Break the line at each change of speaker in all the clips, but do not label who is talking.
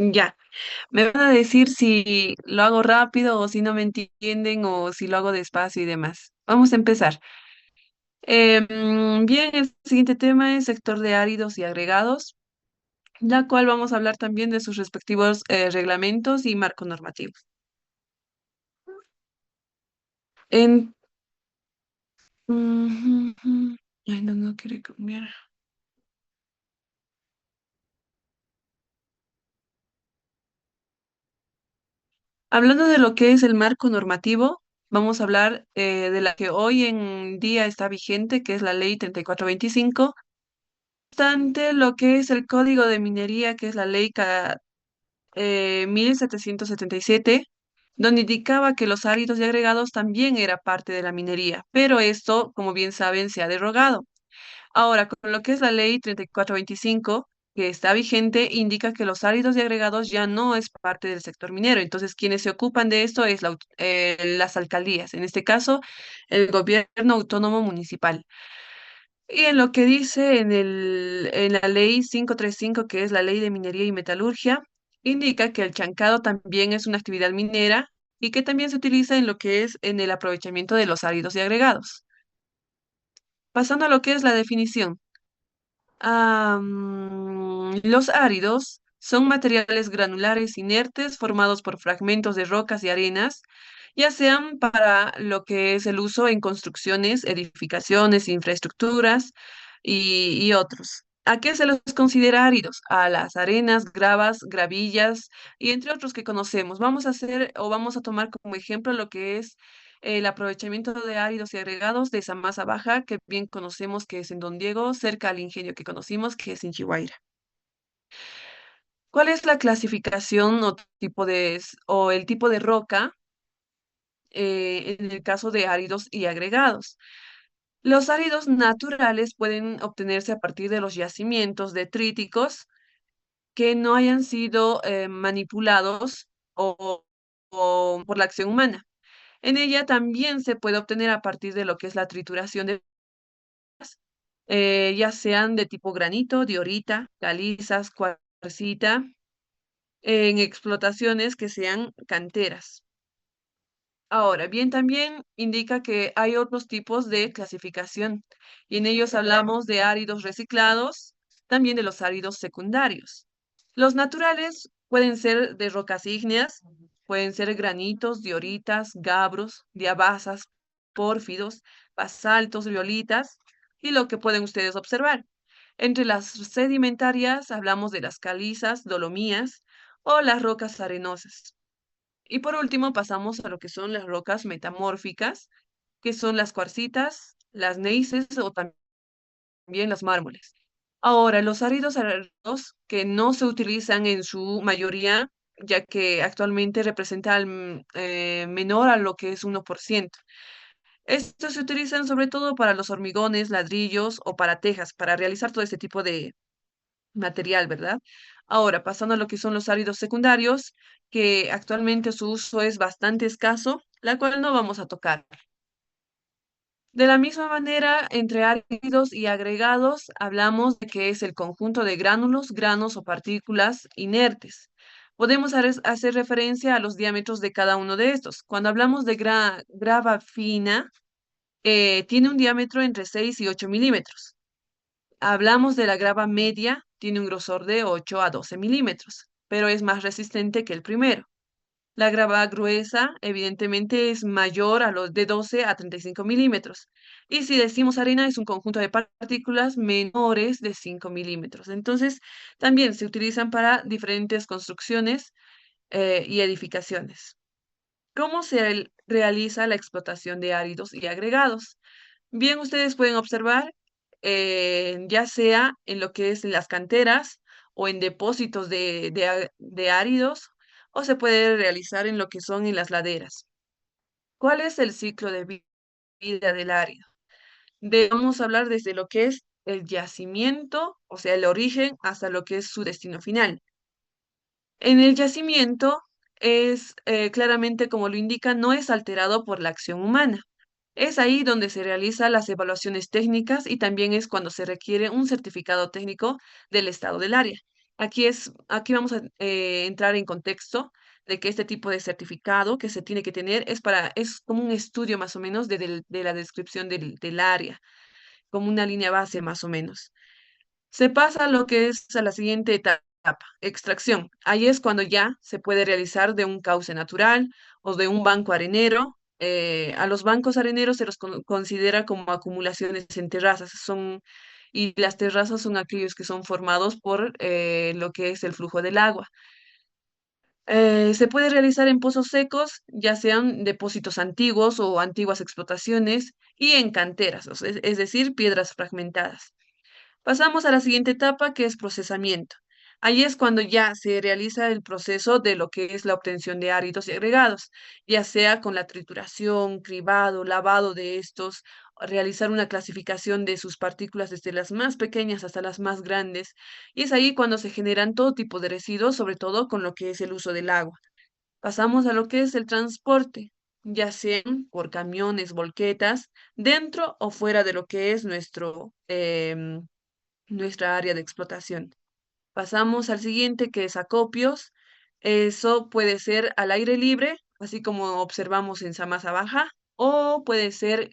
Ya, me van a decir si lo hago rápido o si no me entienden o si lo hago despacio y demás. Vamos a empezar. Bien, el siguiente tema es sector de áridos y agregados, la cual vamos a hablar también de sus respectivos reglamentos y marco normativo. En, Ujú. Ay, no, no quiere cambiar. Hablando de lo que es el marco normativo, vamos a hablar de la que hoy en día está vigente, que es la Ley 3425. Obstante, lo que es el Código de Minería, que es la Ley 1777, donde indicaba que los áridos y agregados también era parte de la minería, pero esto, como bien saben, se ha derogado. Ahora, con lo que es la Ley 3425, que está vigente, indica que los áridos y agregados ya no es parte del sector minero. Entonces, quienes se ocupan de esto es las alcaldías, en este caso, el gobierno autónomo municipal. Y en lo que dice en la ley 535, que es la ley de minería y metalurgia, indica que el chancado también es una actividad minera y que también se utiliza en lo que es en el aprovechamiento de los áridos y agregados. Pasando a lo que es la definición. Los áridos son materiales granulares inertes formados por fragmentos de rocas y arenas, ya sean para lo que es el uso en construcciones, edificaciones, infraestructuras y otros. ¿A qué se los considera áridos? A las arenas, gravas, gravillas y entre otros que conocemos. Vamos a hacer o vamos a tomar como ejemplo lo que es el aprovechamiento de áridos y agregados de esa masa baja que bien conocemos que es en Don Diego, cerca al ingenio que conocimos que es en Chihuahua. ¿Cuál es la clasificación o o el tipo de roca en el caso de áridos y agregados? Los áridos naturales pueden obtenerse a partir de los yacimientos detríticos que no hayan sido manipulados o por la acción humana. En ella también se puede obtener a partir de lo que es la trituración de ya sean de tipo granito, diorita, calizas, cuarcita, en explotaciones que sean canteras. Ahora, bien, también indica que hay otros tipos de clasificación y en ellos hablamos de áridos reciclados, también de los áridos secundarios. Los naturales pueden ser de rocas ígneas, pueden ser granitos, dioritas, gabros, diabasas, pórfidos, basaltos, riolitas y lo que pueden ustedes observar. Entre las sedimentarias hablamos de las calizas, dolomías o las rocas arenosas. Y por último pasamos a lo que son las rocas metamórficas, que son las cuarcitas, las neises o también los mármoles. Ahora, los áridos arados que no se utilizan en su mayoría, ya que actualmente representa menor a lo que es 1%. Estos se utilizan sobre todo para los hormigones, ladrillos o para tejas, para realizar todo este tipo de material, ¿verdad? Ahora, pasando a lo que son los áridos secundarios, que actualmente su uso es bastante escaso, la cual no vamos a tocar. De la misma manera, entre áridos y agregados, hablamos de que es el conjunto de gránulos, granos o partículas inertes. Podemos hacer referencia a los diámetros de cada uno de estos. Cuando hablamos de grava fina, tiene un diámetro entre 6 y 8 milímetros. Hablamos de la grava media, tiene un grosor de 8 a 12 milímetros, pero es más resistente que el primero. La grava gruesa, evidentemente, es mayor a los de 12 a 35 milímetros. Y si decimos arena, es un conjunto de partículas menores de 5 milímetros. Entonces, también se utilizan para diferentes construcciones y edificaciones. ¿Cómo se realiza la explotación de áridos y agregados? Bien, ustedes pueden observar, ya sea en lo que es en las canteras o en depósitos de áridos, o se puede realizar en lo que son en las laderas. ¿Cuál es el ciclo de vida del árido? Vamos a hablar desde lo que es el yacimiento, o sea, el origen, hasta lo que es su destino final. En el yacimiento es claramente, como lo indica, no es alterado por la acción humana. Es ahí donde se realizan las evaluaciones técnicas y también es cuando se requiere un certificado técnico del estado del área. Aquí vamos a entrar en contexto de que este tipo de certificado que se tiene que tener es como un estudio más o menos de la descripción del área, como una línea base más o menos. Se pasa a lo que es a la siguiente etapa, extracción. Ahí es cuando ya se puede realizar de un cauce natural o de un banco arenero. A los bancos areneros se los considera como acumulaciones en terrazas. Y las terrazas son aquellos que son formados por lo que es el flujo del agua. Se puede realizar en pozos secos, ya sean depósitos antiguos o antiguas explotaciones, y en canteras, es decir, piedras fragmentadas. Pasamos a la siguiente etapa, que es procesamiento. Ahí es cuando ya se realiza el proceso de lo que es la obtención de áridos y agregados, ya sea con la trituración, cribado, lavado de estos, realizar una clasificación de sus partículas desde las más pequeñas hasta las más grandes. Y es ahí cuando se generan todo tipo de residuos, sobre todo con lo que es el uso del agua. Pasamos a lo que es el transporte, ya sean por camiones, volquetas, dentro o fuera de lo que es nuestra área de explotación. Pasamos al siguiente, que es acopios. Eso puede ser al aire libre, así como observamos en Samasa Baja, o puede ser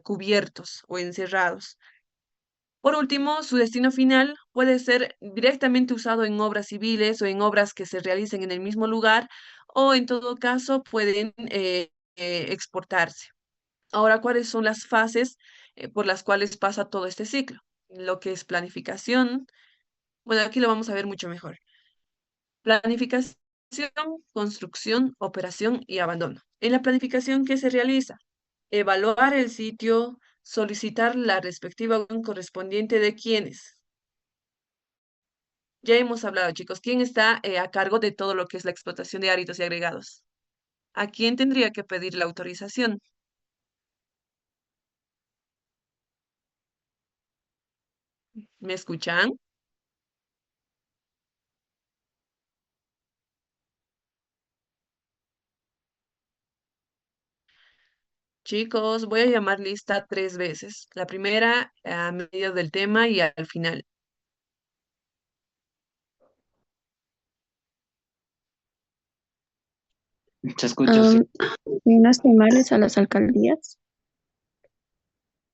cubiertos o encerrados. Por último, su destino final puede ser directamente usado en obras civiles o en obras que se realicen en el mismo lugar, o en todo caso pueden exportarse. Ahora, ¿cuáles son las fases por las cuales pasa todo este ciclo? Lo que es planificación. Bueno, aquí lo vamos a ver mucho mejor. Planificación, construcción, operación y abandono. En la planificación, ¿qué se realiza? Evaluar el sitio, solicitar la respectiva orden correspondiente de quienes. Ya hemos hablado, chicos, ¿quién está a cargo de todo lo que es la explotación de áridos y agregados? ¿A quién tendría que pedir la autorización? ¿Me escuchan? Chicos, voy a llamar lista 3 veces. La primera a medida del tema y al final.
Se escucha, sí.
Am, si no estoy mal, es a las alcaldías.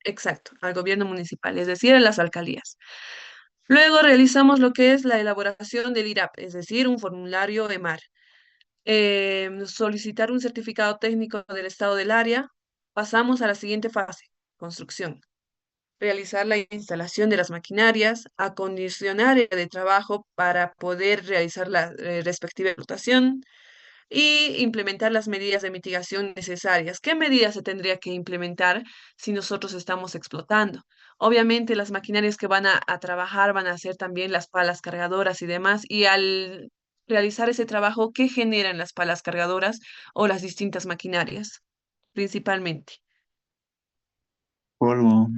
Exacto, al gobierno municipal, es decir, a las alcaldías. Luego realizamos lo que es la elaboración del IRAP, es decir, un formulario EMAR. Solicitar un certificado técnico del estado del área. Pasamos a la siguiente fase, construcción. Realizar la instalación de las maquinarias, acondicionar el área de trabajo para poder realizar la respectiva explotación y implementar las medidas de mitigación necesarias. ¿Qué medidas se tendría que implementar si nosotros estamos explotando? Obviamente las maquinarias que van a trabajar van a ser también las palas cargadoras y demás, y al realizar ese trabajo, ¿qué generan las palas cargadoras o las distintas maquinarias, principalmente?
Polvo,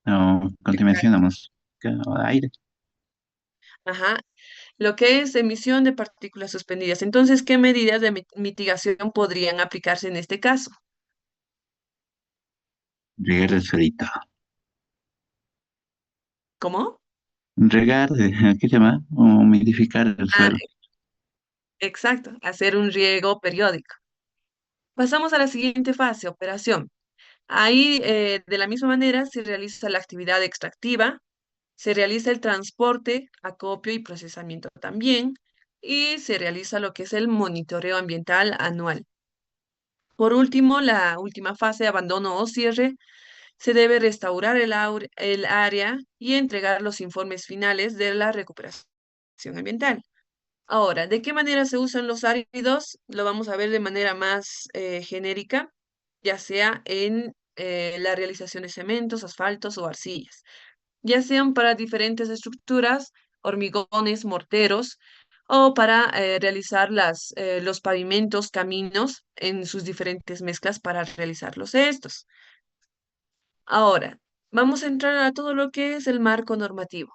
no, contaminación,
Exacto.
vamos, aire.
Ajá, lo que es emisión de partículas suspendidas. Entonces, ¿qué medidas de mitigación podrían aplicarse en este caso?
Regar el suelito.
¿Cómo?
Regar, ¿qué se llama? Humidificar el
Ah,
suelo.
exacto, hacer un riego periódico. Pasamos a la siguiente fase, operación. Ahí, de la misma manera, se realiza la actividad extractiva, se realiza el transporte, acopio y procesamiento también, y se realiza lo que es el monitoreo ambiental anual. Por último, la última fase, abandono o cierre, se debe restaurar el área y entregar los informes finales de la recuperación ambiental. Ahora, ¿de qué manera se usan los áridos? Lo vamos a ver de manera más genérica, ya sea en la realización de cementos, asfaltos o arcillas, ya sean para diferentes estructuras, hormigones, morteros, o para realizar los pavimentos, caminos en sus diferentes mezclas para realizarlos estos. Ahora, vamos a entrar a todo lo que es el marco normativo.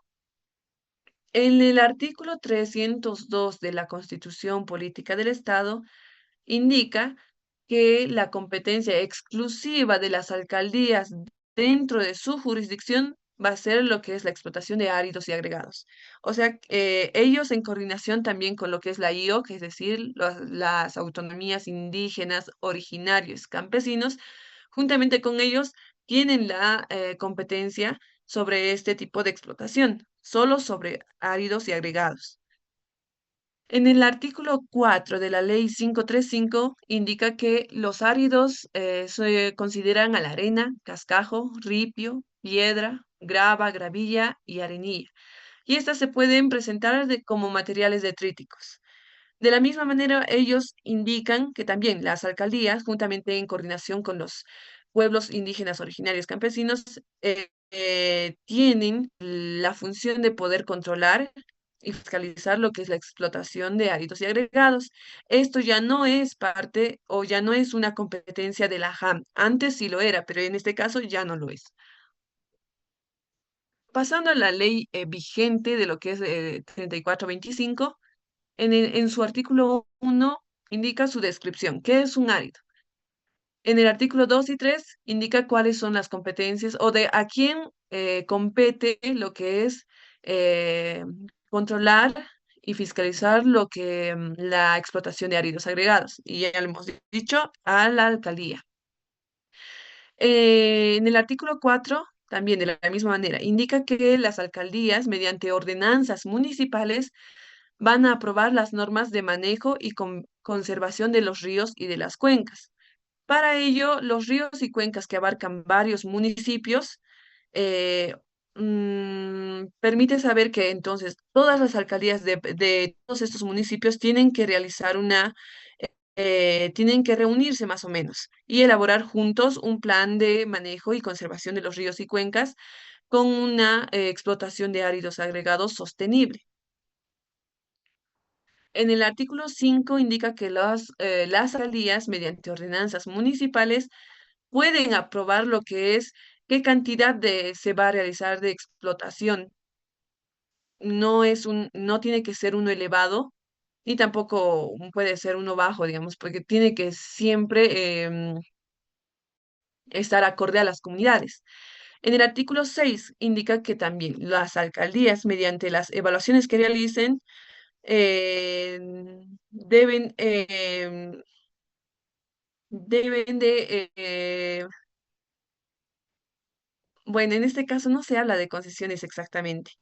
En el artículo 302 de la Constitución Política del Estado indica que la competencia exclusiva de las alcaldías dentro de su jurisdicción va a ser lo que es la explotación de áridos y agregados. O sea, ellos en coordinación también con lo que es la IO, que es decir, las autonomías indígenas originarios campesinos, juntamente con ellos tienen la competencia sobre este tipo de explotación, solo sobre áridos y agregados. En el artículo 4 de la ley 535 indica que los áridos se consideran a la arena, cascajo, ripio, piedra, grava, gravilla y arenilla, y estas se pueden presentar como materiales detríticos. De la misma manera, ellos indican que también las alcaldías, juntamente en coordinación con los pueblos indígenas originarios campesinos, tienen la función de poder controlar y fiscalizar lo que es la explotación de áridos y agregados. Esto ya no es parte o ya no es una competencia de la JAM. Antes sí lo era, pero en este caso ya no lo es. Pasando a la ley vigente de lo que es 3425, en su artículo 1 indica su descripción, qué es un árido. En el artículo 2 y 3 indica cuáles son las competencias o de a quién compete lo que es eh, controlar y fiscalizar lo que la explotación de áridos agregados. Y ya lo hemos dicho, a la alcaldía. En el artículo 4, también de la misma manera, indica que las alcaldías, mediante ordenanzas municipales, van a aprobar las normas de manejo y conservación de los ríos y de las cuencas. Para ello, los ríos y cuencas que abarcan varios municipios eh, permite saber que entonces todas las alcaldías de todos estos municipios tienen que realizar tienen que reunirse más o menos y elaborar juntos un plan de manejo y conservación de los ríos y cuencas con una explotación de áridos agregados sostenible. En el artículo 5 indica que las alcaldías, mediante ordenanzas municipales, pueden aprobar lo que es qué cantidad se va a realizar de explotación. No tiene que ser uno elevado, ni tampoco puede ser uno bajo, digamos, porque tiene que siempre estar acorde a las comunidades. En el artículo 6 indica que también las alcaldías, mediante las evaluaciones que realicen, eh, deben, deben de, bueno, en este caso no se habla de concesiones exactamente,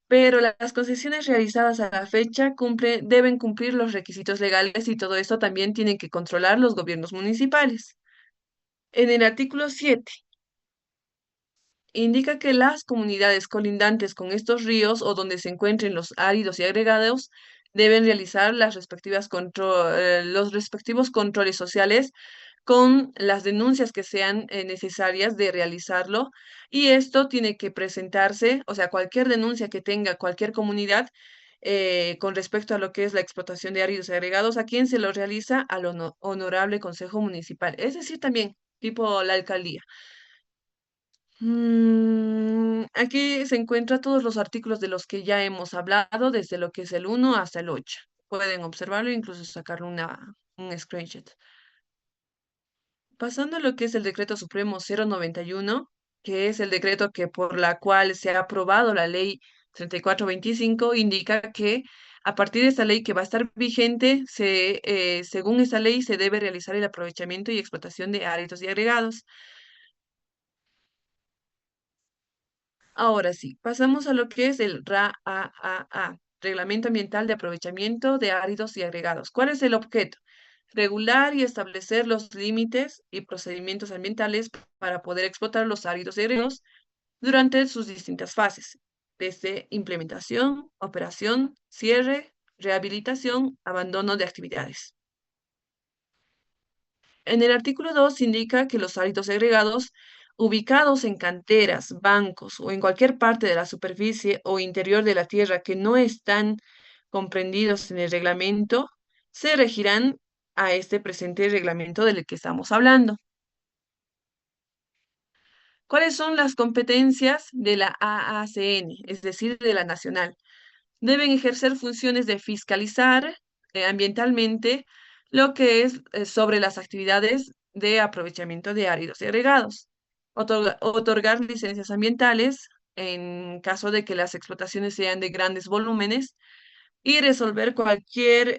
pero las concesiones realizadas a la fecha deben cumplir los requisitos legales y todo esto también tienen que controlar los gobiernos municipales. En el artículo 7 indica que las comunidades colindantes con estos ríos o donde se encuentren los áridos y agregados deben realizar los respectivos controles sociales con las denuncias que sean necesarias de realizarlo. Y esto tiene que presentarse, o sea, cualquier denuncia que tenga cualquier comunidad con respecto a lo que es la explotación de áridos y agregados, ¿a quién se lo realiza? Al honorable Consejo Municipal, es decir, también tipo la alcaldía. Aquí se encuentran todos los artículos de los que ya hemos hablado, desde lo que es el 1 hasta el 8. Pueden observarlo e incluso sacarle un screenshot. Pasando a lo que es el Decreto Supremo 091, que es el decreto que por la cual se ha aprobado la ley 3425, indica que a partir de esta ley que va a estar vigente, según esta ley se debe realizar el aprovechamiento y explotación de áridos y agregados. Ahora sí, pasamos a lo que es el RAAA, Reglamento Ambiental de Aprovechamiento de Áridos y Agregados. ¿Cuál es el objeto? Regular y establecer los límites y procedimientos ambientales para poder explotar los áridos y agregados durante sus distintas fases, desde implementación, operación, cierre, rehabilitación, abandono de actividades. En el artículo 2 indica que los áridos agregados ubicados en canteras, bancos o en cualquier parte de la superficie o interior de la tierra que no están comprendidos en el reglamento, se regirán a este presente reglamento del que estamos hablando. ¿Cuáles son las competencias de la AACN, es decir, de la nacional? Deben ejercer funciones de fiscalizar ambientalmente lo que es sobre las actividades de aprovechamiento de áridos y agregados. otorgar licencias ambientales en caso de que las explotaciones sean de grandes volúmenes y resolver cualquier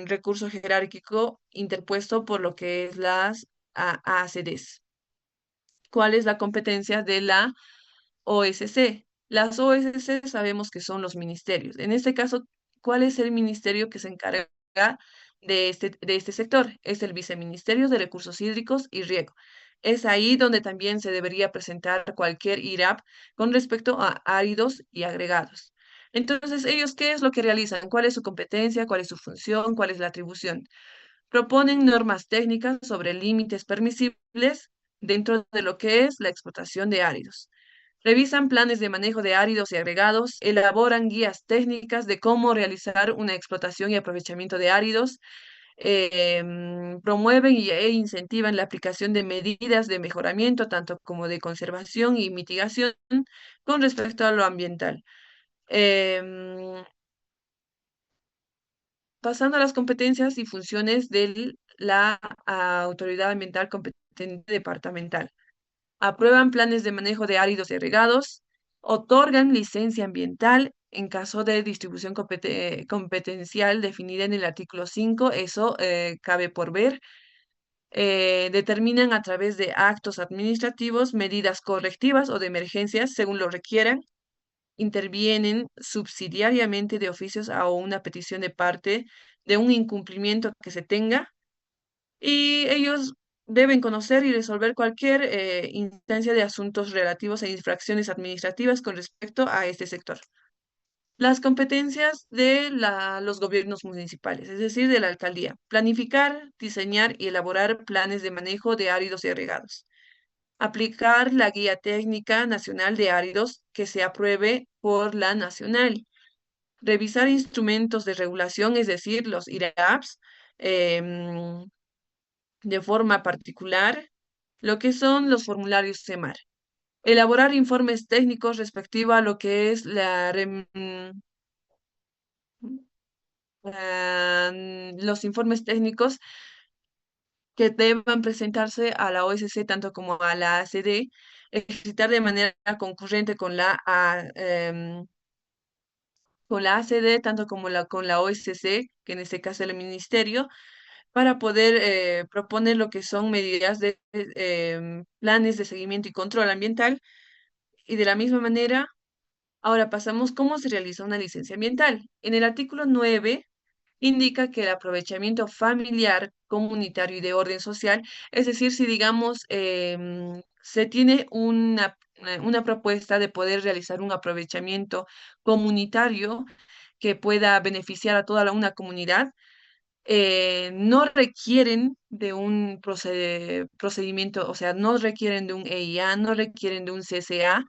recurso jerárquico interpuesto por lo que es las ACDs. ¿Cuál es la competencia de la OSC? Las OSC sabemos que son los ministerios. En este caso, ¿cuál es el ministerio que se encarga de este sector? Es el Viceministerio de Recursos Hídricos y Riego. Es ahí donde también se debería presentar cualquier IRAP con respecto a áridos y agregados. Entonces, ¿ellos qué es lo que realizan? ¿Cuál es su competencia? ¿Cuál es su función? ¿Cuál es la atribución? Proponen normas técnicas sobre límites permisibles dentro de lo que es la explotación de áridos. Revisan planes de manejo de áridos y agregados, elaboran guías técnicas de cómo realizar una explotación y aprovechamiento de áridos, promueven e incentivan la aplicación de medidas de mejoramiento, tanto como de conservación y mitigación con respecto a lo ambiental. Em, Pasando a las competencias y funciones de la autoridad ambiental competente departamental. Aprueban planes de manejo de áridos y irrigados, otorgan licencia ambiental en caso de distribución competencial definida en el artículo 5, eso cabe por ver. Determinan a través de actos administrativos medidas correctivas o de emergencias según lo requieran. Intervienen subsidiariamente de oficios a una petición de parte de un incumplimiento que se tenga y ellos deben conocer y resolver cualquier instancia de asuntos relativos a infracciones administrativas con respecto a este sector. Las competencias de los gobiernos municipales, es decir, de la alcaldía. Planificar, diseñar y elaborar planes de manejo de áridos y regados. Aplicar la Guía Técnica Nacional de Áridos que se apruebe por la nacional. Revisar instrumentos de regulación, es decir, los IRAPs, de forma particular, lo que son los formularios CEMAR. Elaborar informes técnicos respectivo a lo que es los informes técnicos que deban presentarse a la OSC tanto como a la ACD, ejercitar de manera concurrente con la ACD, tanto como con la OSC, que en este caso es el ministerio, para poder proponer lo que son medidas de planes de seguimiento y control ambiental. Y de la misma manera, ahora pasamos cómo se realiza una licencia ambiental. En el artículo 9 indica que el aprovechamiento familiar, comunitario y de orden social, es decir, si digamos se tiene una propuesta de poder realizar un aprovechamiento comunitario que pueda beneficiar a toda una comunidad, no requieren de un procedimiento, o sea, no requieren de un EIA, no requieren de un CCA,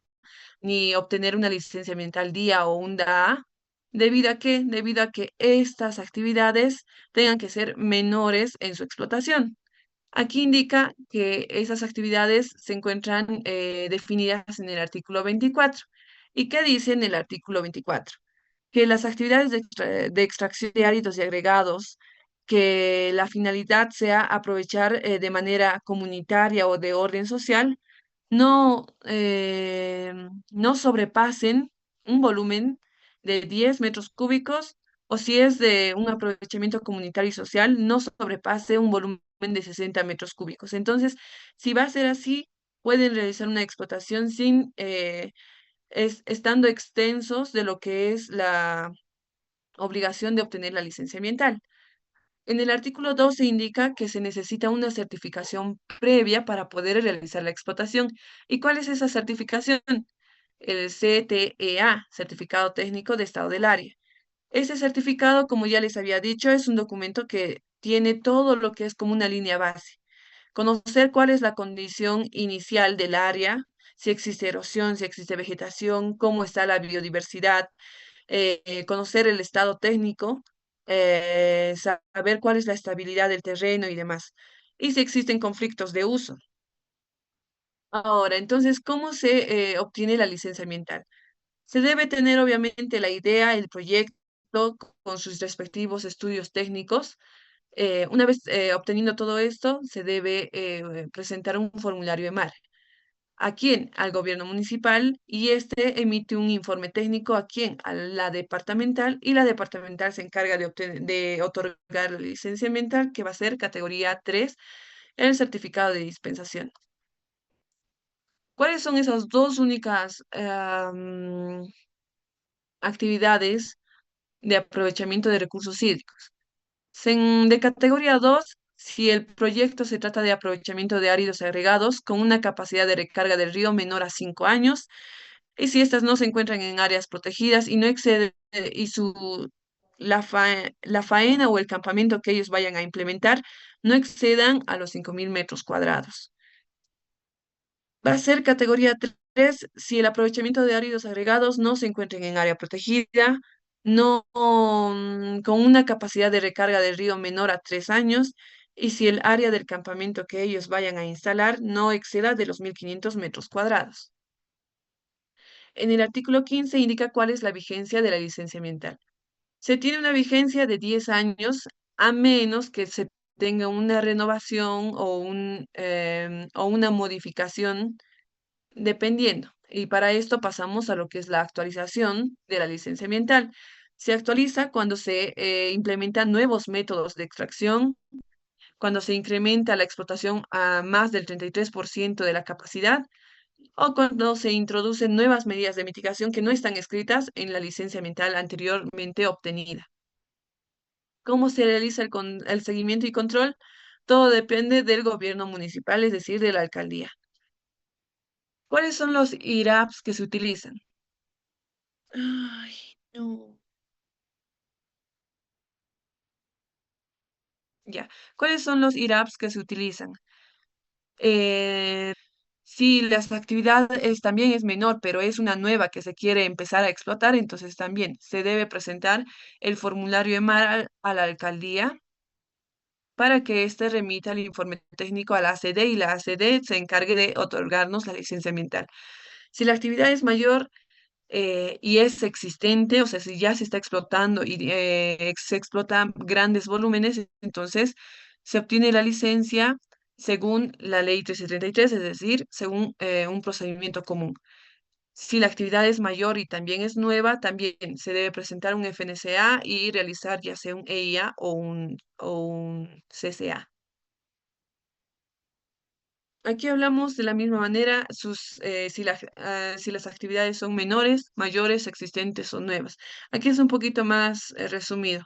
ni obtener una licencia ambiental día o un DAA, debido a que estas actividades tengan que ser menores en su explotación. Aquí indica que esas actividades se encuentran definidas en el artículo 24. ¿Y qué dice en el artículo 24? Que las actividades de extracción de áridos y agregados, que la finalidad sea aprovechar de manera comunitaria o de orden social, no sobrepasen un volumen de 10 metros cúbicos o si es de un aprovechamiento comunitario y social, no sobrepase un volumen de 60 metros cúbicos. Entonces, si va a ser así, pueden realizar una explotación sin estando extensos de lo que es la obligación de obtener la licencia ambiental. En el artículo 12 indica que se necesita una certificación previa para poder realizar la explotación. ¿Y cuál es esa certificación? El CTEA, Certificado Técnico de Estado del Área. Ese certificado, como ya les había dicho, es un documento que tiene todo lo que es como una línea base. Conocer cuál es la condición inicial del área, si existe erosión, si existe vegetación, cómo está la biodiversidad, conocer el estado técnico, saber cuál es la estabilidad del terreno y demás, y si existen conflictos de uso. Ahora, entonces, ¿cómo se obtiene la licencia ambiental? Se debe tener obviamente la idea, el proyecto con sus respectivos estudios técnicos. Una vez obteniendo todo esto, se debe presentar un formulario EMAR. ¿A quién? Al gobierno municipal, y este emite un informe técnico ¿a quién? A la departamental, y la departamental se encarga de otorgar la licencia ambiental, que va a ser categoría 3, el certificado de dispensación. ¿Cuáles son esas dos únicas actividades de aprovechamiento de recursos hídricos? De categoría 2, si el proyecto se trata de aprovechamiento de áridos agregados con una capacidad de recarga del río menor a 5 años, y si estas no se encuentran en áreas protegidas y no excede y la faena o el campamento que ellos vayan a implementar no excedan a los 5.000 metros cuadrados. Va a ser categoría 3 si el aprovechamiento de áridos agregados no se encuentren en área protegida, no con una capacidad de recarga del río menor a 3 años, y si el área del campamento que ellos vayan a instalar no exceda de los 1.500 metros cuadrados. En el artículo 15 indica cuál es la vigencia de la licencia ambiental. Se tiene una vigencia de 10 años a menos que se tenga una renovación o una modificación dependiendo. Y para esto pasamos a lo que es la actualización de la licencia ambiental. Se actualiza cuando se implementan nuevos métodos de extracción, cuando se incrementa la explotación a más del 33% de la capacidad o cuando se introducen nuevas medidas de mitigación que no están escritas en la licencia ambiental anteriormente obtenida. ¿Cómo se realiza el seguimiento y control? Todo depende del gobierno municipal, es decir, de la alcaldía. ¿Cuáles son los IRAPs que se utilizan? Ay, no. Ya. ¿Cuáles son los IRAPs que se utilizan? Si las actividades también es menor, pero es una nueva que se quiere empezar a explotar, entonces también se debe presentar el formulario EMAR a la alcaldía para que éste remita el informe técnico a la ACD y la ACD se encargue de otorgarnos la licencia ambiental. Si la actividad es mayor, y es existente, o sea, si ya se está explotando y se explotan grandes volúmenes, entonces se obtiene la licencia según la ley 1333, es decir, según un procedimiento común. Si la actividad es mayor y también es nueva, también se debe presentar un FNCA y realizar ya sea un EIA o un CCA. Aquí hablamos de la misma manera si las actividades son menores, mayores, existentes o nuevas. Aquí es un poquito más resumido.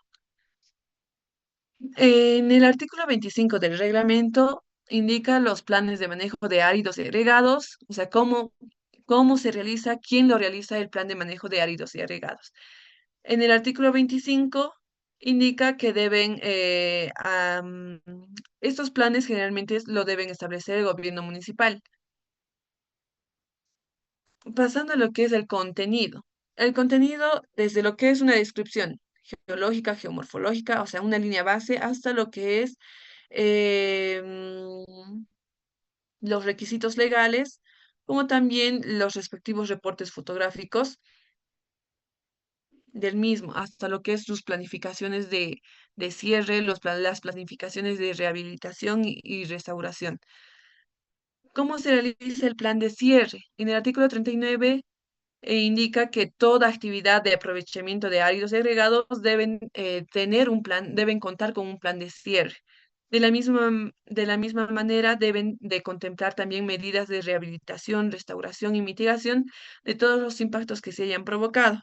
En el artículo 25 del reglamento indica los planes de manejo de áridos y agregados, o sea, cómo se realiza, quién lo realiza el plan de manejo de áridos y agregados. En el artículo 25 indica que estos planes generalmente lo deben establecer el gobierno municipal. Pasando a lo que es el contenido. El contenido, desde lo que es una descripción geológica, geomorfológica, o sea, una línea base, hasta lo que es eh, mm, los requisitos legales, como también los respectivos reportes fotográficos del mismo, hasta lo que es sus planificaciones de cierre, las planificaciones de rehabilitación y restauración. ¿Cómo se realiza el plan de cierre? En el artículo 39 indica que toda actividad de aprovechamiento de áridos y agregados deben tener un plan, deben contar con un plan de cierre. De la misma manera, deben de contemplar también medidas de rehabilitación, restauración y mitigación de todos los impactos que se hayan provocado.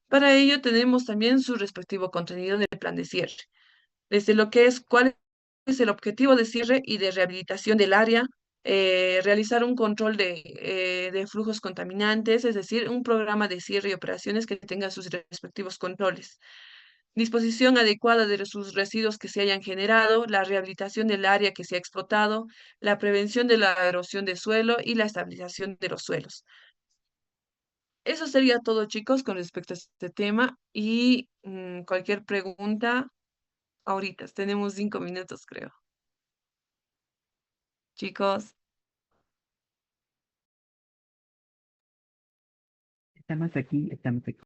Para ello, tenemos también su respectivo contenido del plan de cierre, desde lo que es cuál es el objetivo de cierre y de rehabilitación del área, realizar un control de flujos contaminantes, es decir, un programa de cierre y operaciones que tenga sus respectivos controles. Disposición adecuada de sus residuos que se hayan generado, la rehabilitación del área que se ha explotado, la prevención de la erosión de suelo y la estabilización de los suelos. Eso sería todo, chicos, con respecto a este tema y cualquier pregunta, ahorita tenemos 5 minutos, creo. Chicos.
Estamos aquí, estamos aquí.